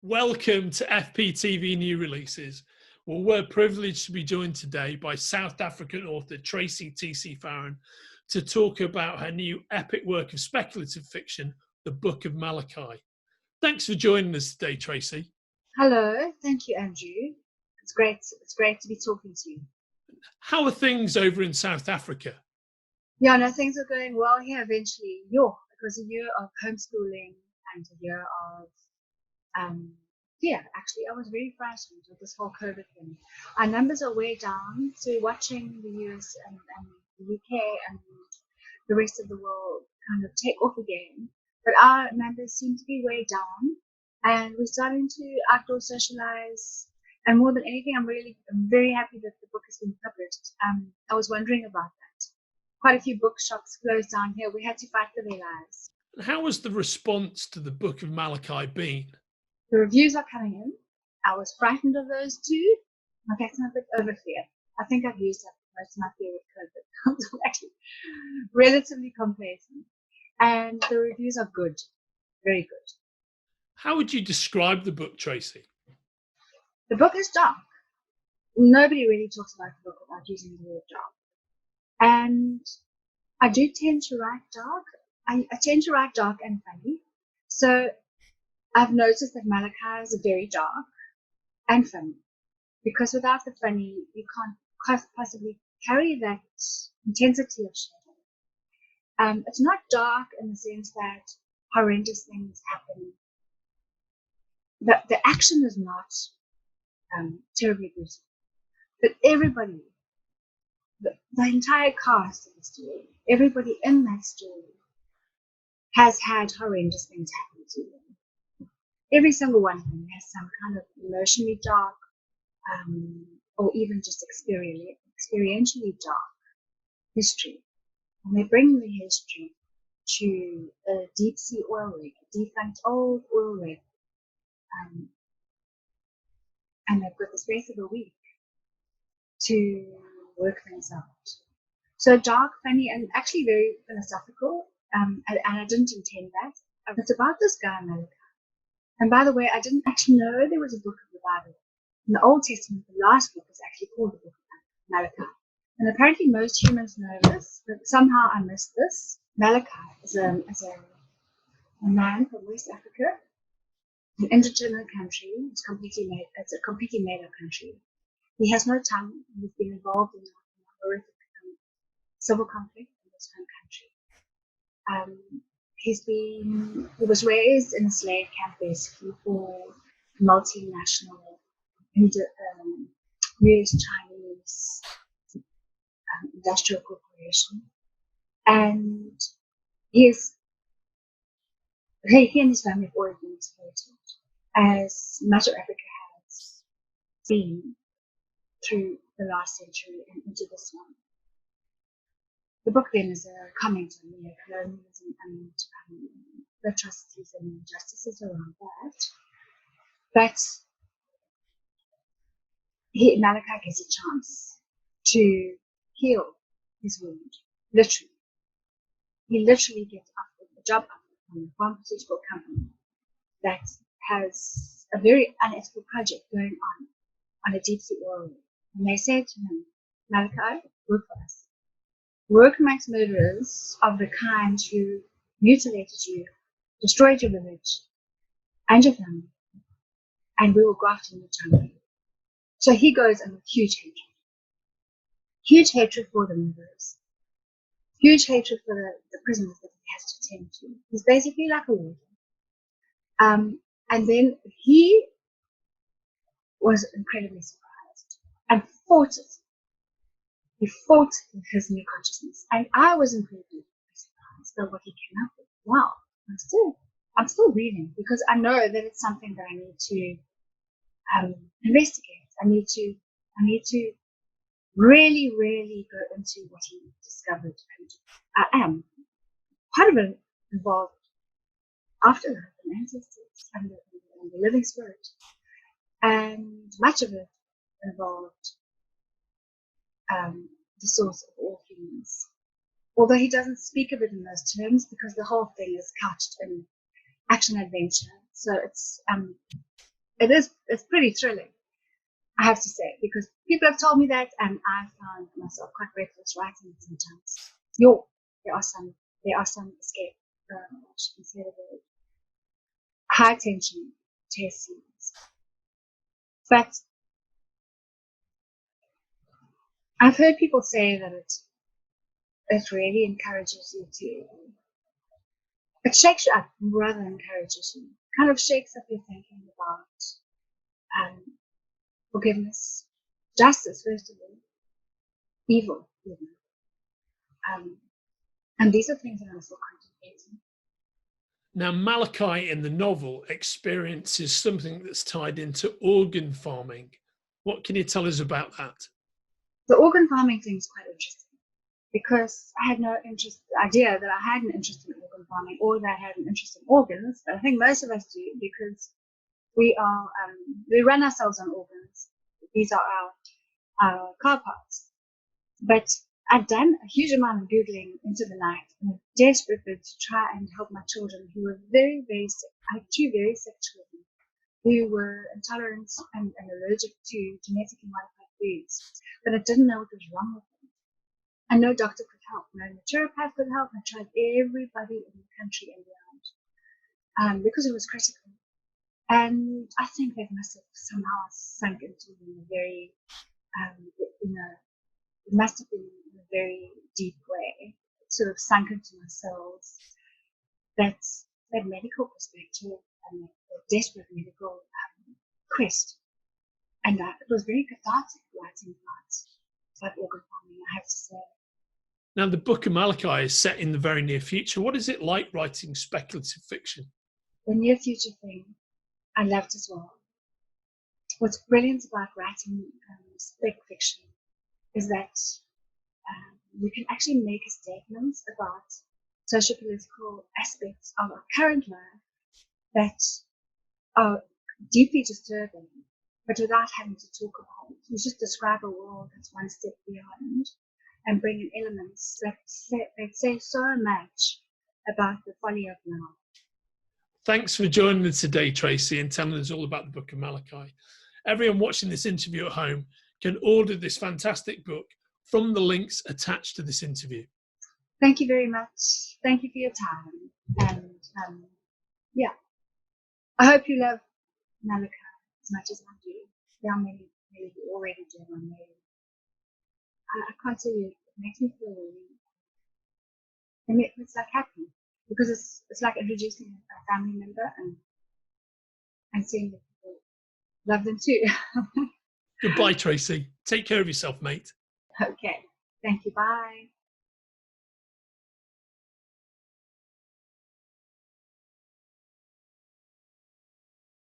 Welcome to FPTV New Releases. Well, we're privileged to be joined today by South African author Tracy T.C. Farren to talk about her new epic work of speculative fiction, The Book of Malachi. Thanks for joining us today, Tracy. Hello, thank you, Andrew. It's great to be talking to you. How are things over in South Africa? Yeah, no, things are going well here eventually. It was a year of homeschooling and a year of actually I was very frightened with this whole COVID thing. Our numbers are way down, so we're watching the US and the UK and the rest of the world kind of take off again. But our numbers seem to be way down, and we're starting to outdoor socialize. And more than anything, I'm very happy that the book has been published. I was wondering about that. Quite a few bookshops closed down here. We had to fight for their lives. How has the response to the Book of Malachi been? The reviews are coming in. I was frightened of those too. In fact, I'm a bit over fear. I think I've used up most of my fear with COVID. I'm actually relatively complacent. And the reviews are good. Very good. How would you describe the book, Tracy? The book is dark. Nobody really talks about the book without using the word dark. And I do tend to write dark. I tend to write dark and funny. So I've noticed that Malachi is very dark and funny. Because without the funny, you can't possibly carry that intensity of shadow. It's not dark in the sense that horrendous things happen. The action is not terribly brutal. But everybody, the entire cast of the story, everybody in that story has had horrendous things happen to them. Every single one of them has some kind of emotionally dark or even just experientially dark history. And they bring the history to a deep sea oil rig, a defunct old oil rig. And they've got the space of a week to work things out. So dark, funny, and actually very philosophical. And I didn't intend that. It's about this guy, Malachi. And by the way, I didn't actually know there was a book of the Bible. In the Old Testament, the last book is actually called the Book of Malachi. And apparently most humans know this, but somehow I missed this. Malachi is a man from West Africa, an indeterminate country. It's a completely made-up country. He has no tongue. He's been involved in a horrific civil conflict in his home country. He was raised in a slave camp basically for multinational US Chinese industrial corporation. And he and his family have always been exploited, as much of Africa has been through the last century and into this one. The book then is a comment on neocolonialism and the atrocities and injustices around that. But Malachi gets a chance to heal his wound, literally. He literally gets a job from a pharmaceutical company that has a very unethical project going on a deep sea oil rig. And they say to him, Malachi, work for us. Work amongst murderers of the kind who mutilated you, destroyed your village and your family, and we will graft in the jungle. So he goes in with huge hatred for the murderers, huge hatred for the prisoners that he has to tend to. He's basically like a warden. And then he was incredibly surprised and fought it. He fought his new consciousness, and I was incredibly surprised by what he came up with. Wow, I'm still reading because I know that it's something that I need to investigate. I need to really, really go into what he discovered, and I am part of it involved afterlife and ancestors and the living spirit, and much of it involved the source of all humans. Although he doesn't speak of it in those terms, because the whole thing is couched in action adventure. So it's it's pretty thrilling, I have to say, because people have told me that, and I found myself quite breathless writing it sometimes. There are some escape, instead of high tension chase scenes. But I've heard people say that it really encourages you to, it shakes you up rather than encourages you. Kind of shakes up your thinking about forgiveness, justice, first of all, evil, and these are things that I'm still contemplating. Now, Malachi in the novel experiences something that's tied into organ farming. What can you tell us about that? The organ farming thing is quite interesting because I had no idea that I had an interest in organ farming or that I had an interest in organs. But I think most of us do because we run ourselves on organs. These are our car parts. But I'd done a huge amount of Googling into the night in a desperate bid to try and help my children who were very, very sick. I had two very sick children who were intolerant and allergic to genetically modified foods, but I didn't know what was wrong with them. And no doctor could help, no naturopath could help. I tried everybody in the country and beyond because it was critical. And I think that must have somehow sunk into me in a very, it must have been in a very deep way. It sort of sunk into my cells. That medical perspective and the desperate medical quest. And it was very cathartic writing about organ farming, I have to say. Now, the book of Malachi is set in the very near future. What is it like writing speculative fiction? The near future thing I loved as well. What's brilliant about writing spec fiction is that you can actually make a statement about socio-political aspects of our current life that are deeply disturbing, but without having to talk about it. You just describe a world that's one step beyond and bring in elements that say so much about the folly of now. Thanks for joining us today, Tracy, and telling us all about the book of Malachi. Everyone watching this interview at home can order this fantastic book from the links attached to this interview. Thank you very much. Thank you for your time. And I hope you love Malachi as much as I do. There are many who already do. I can't tell you, it makes me feel really, it's like happy because it's like introducing a family member and seeing that people love them too. Goodbye, Tracy. Take care of yourself, mate. Okay. Thank you. Bye.